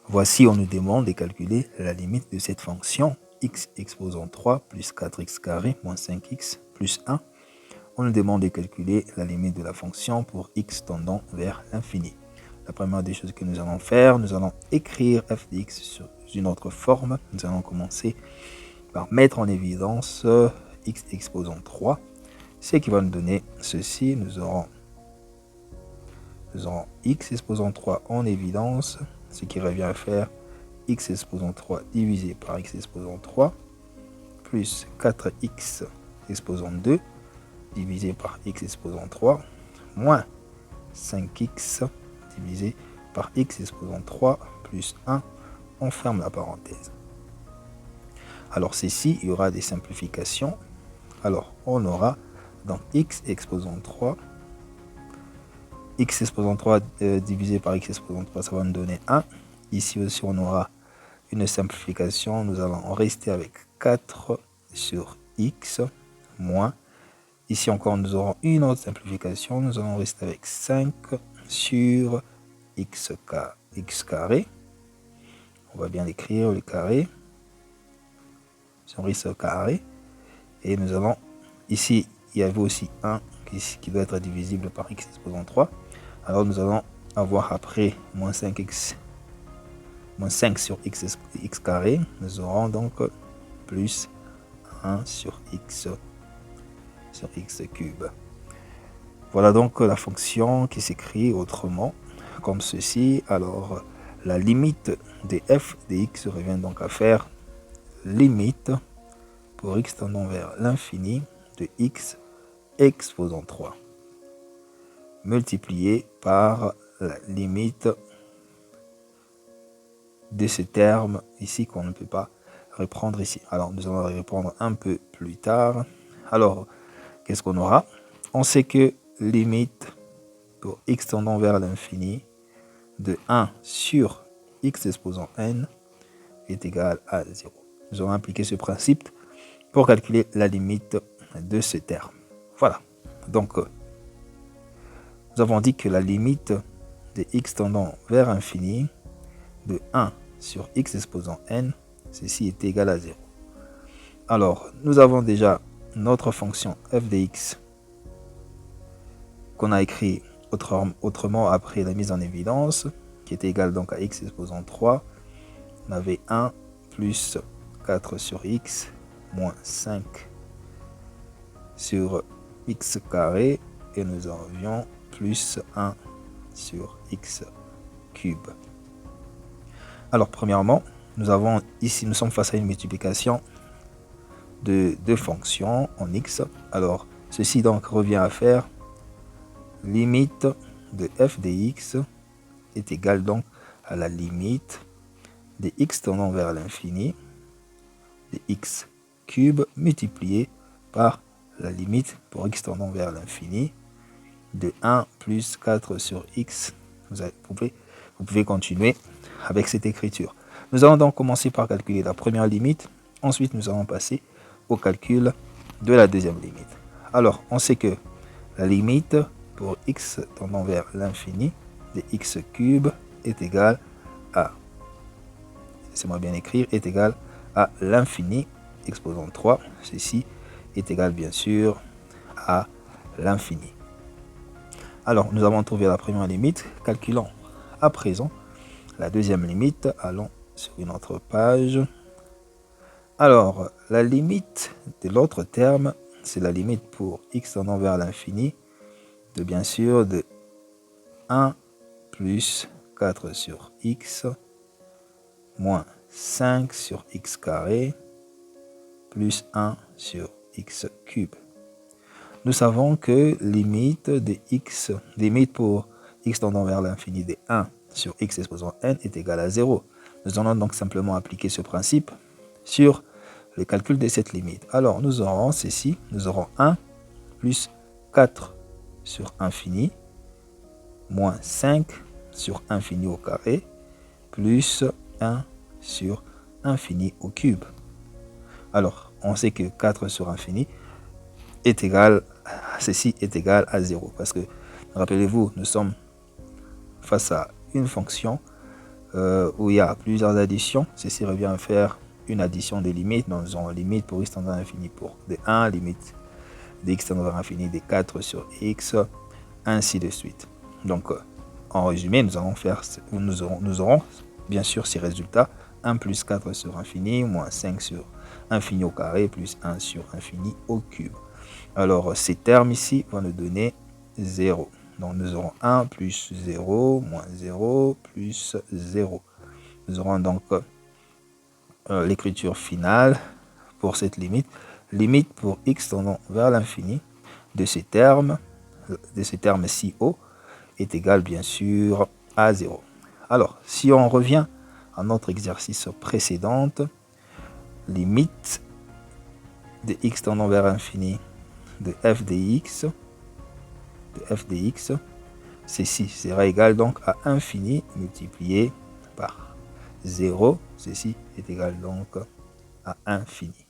Voici, on nous demande de calculer la limite de cette fonction x exposant 3 plus 4x carré moins 5x plus 1. On nous demande de calculer la limite de la fonction pour x tendant vers l'infini. La première des choses que nous allons faire, nous allons écrire f de x sur une autre forme. Nous allons commencer par mettre en évidence x exposant 3, ce qui va nous donner ceci. Nous aurons x exposant 3 en évidence, ce qui revient à faire x exposant 3 divisé par x exposant 3 plus 4x exposant 2 divisé par x exposant 3 moins 5x divisé par x exposant 3 plus 1. On ferme la parenthèse. Alors ceci, il y aura des simplifications. Alors on aura donc x exposant 3 divisé par x exposant 3, ça va nous donner 1. Ici aussi, on aura une simplification. Nous allons rester avec 4 sur x moins. Ici encore, nous aurons une autre simplification. Nous allons rester avec 5 sur x carré. On va bien écrire le carré sur x carré. Et nous allons, ici, il y avait aussi 1 qui doit être divisible par x exposant 3. Alors nous allons avoir après moins 5 sur x carré. Nous aurons donc plus 1 sur x cube. Voilà donc la fonction qui s'écrit autrement comme ceci. Alors la limite de f de x revient donc à faire limite pour x tendant vers l'infini de x exposant 3 multiplié par la limite de ce terme ici qu'on ne peut pas reprendre ici. Alors nous allons répondre un peu plus tard. Alors qu'est-ce qu'on aura? On sait que limite pour x tendant vers l'infini de 1 sur x exposant n est égal à 0. Nous allons appliquer ce principe pour calculer la limite de ce terme. Voilà. Donc nous avons dit que la limite de x tendant vers infini de 1 sur x exposant n, ceci est égal à 0. Alors, nous avons déjà notre fonction f de x qu'on a écrit autrement après la mise en évidence, qui est égale donc à x exposant 3. On avait 1 plus 4 sur x moins 5 sur x carré et nous avions plus 1 sur x cube. Alors premièrement, nous sommes face à une multiplication de deux fonctions en x. Alors ceci donc revient à faire limite de f de x est égal donc à la limite de x tendant vers l'infini de x cube multiplié par la limite pour x tendant vers l'infini de 1 plus 4 sur x. Vous pouvez continuer avec cette écriture. Nous allons donc commencer par calculer la première limite. Ensuite, nous allons passer au calcul de la deuxième limite. Alors, on sait que la limite pour x tendant vers l'infini de x cube est égale à, laissez-moi bien écrire, est égale à l'infini exposant 3. Ceci est égal bien sûr à l'infini. Alors, nous avons trouvé la première limite. Calculons à présent la deuxième limite. Allons sur une autre page. Alors, la limite de l'autre terme, c'est la limite pour x tendant vers l'infini de bien sûr de 1 plus 4 sur x moins 5 sur x carré plus 1 sur x cube. Nous savons que limite pour x tendant vers l'infini de 1 sur x exposant n est égal à 0. Nous allons donc simplement appliquer ce principe sur le calcul de cette limite. Alors nous aurons ceci, nous aurons 1 plus 4 sur infini moins 5 sur infini au carré plus 1 sur infini au cube. Alors on sait que 4 sur infini est égal, ceci est égal à 0 parce que rappelez-vous, nous sommes face à une fonction où il y a plusieurs additions. Ceci revient à faire une addition des limites. Donc nous avons limite pour x tendant à l'infini pour de 1, limite de x tendant vers l'infini de 4 sur x, ainsi de suite. Donc en résumé, nous aurons bien sûr ces résultats: 1 plus 4 sur infini, moins 5 sur infini au carré, plus 1 sur infini au cube. Alors ces termes ici vont nous donner 0. Donc nous aurons 1 plus 0, moins 0, plus 0. Nous aurons donc l'écriture finale pour cette limite. Limite pour x tendant vers l'infini de ces termes si haut est égal bien sûr à 0. Alors, si on revient à notre exercice précédent, limite de x tendant vers l'infini de f de x, ceci sera égal donc à infini multiplié par 0. Ceci est égal donc à infini.